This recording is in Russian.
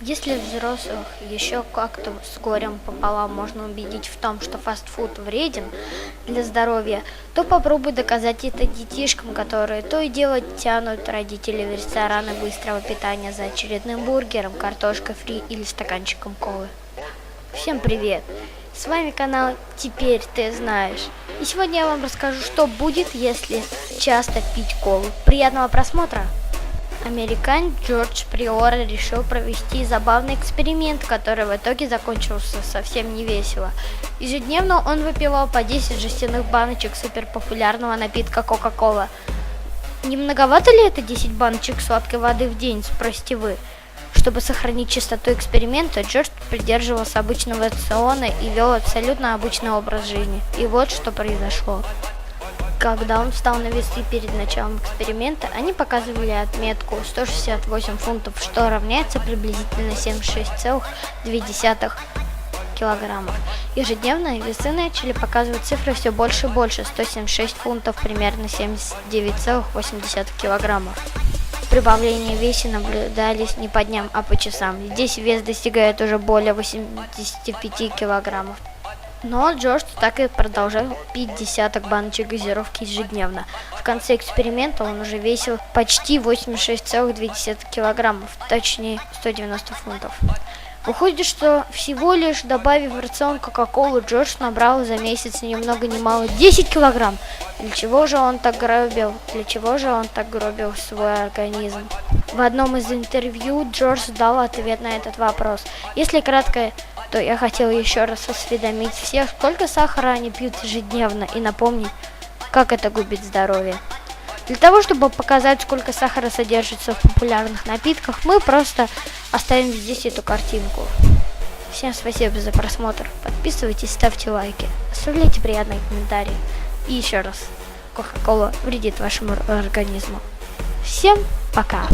Если взрослых еще как-то с горем пополам можно убедить в том, что фастфуд вреден для здоровья, то попробуй доказать это детишкам, которые то и дело тянут родителей в рестораны быстрого питания за очередным бургером, картошкой фри или стаканчиком колы. Всем привет! С вами канал «Теперь ты знаешь». И сегодня я вам расскажу, что будет, если часто пить колу. Приятного просмотра! Американец Джордж Приора решил провести забавный эксперимент, который в итоге закончился совсем не весело. Ежедневно он выпивал по 10 жестяных баночек суперпопулярного напитка Кока-Кола. Не многовато ли это 10 баночек сладкой воды в день, спросите вы? Чтобы сохранить чистоту эксперимента, Джордж придерживался обычного рациона и вел абсолютно обычный образ жизни. И вот что произошло. Когда он встал на весы перед началом эксперимента, они показывали отметку 168 фунтов, что равняется приблизительно 76,2 килограммов. Ежедневно весы начали показывать цифры все больше и больше, 176 фунтов, примерно 79,8 килограммов. Прибавления в весе наблюдались не по дням, а по часам. Здесь вес достигает уже более 85 килограммов. Но Джордж так и продолжал пить десяток баночек газировки ежедневно. В конце эксперимента он уже весил почти 86,2 килограммов, точнее 190 фунтов. Выходит, что всего лишь добавив в рацион Кока-Колу, Джордж набрал за месяц ни много ни мало 10 килограмм. Для чего же он так гробил свой организм? В одном из интервью Джордж дал ответ на этот вопрос. Если кратко, то я хотел еще раз осведомить всех, сколько сахара они пьют ежедневно, и напомнить, как это губит здоровье. Для того, чтобы показать, сколько сахара содержится в популярных напитках, мы просто оставим здесь эту картинку. Всем спасибо за просмотр. Подписывайтесь, ставьте лайки, оставляйте приятные комментарии. И еще раз, Кока-Кола вредит вашему организму. Всем пока!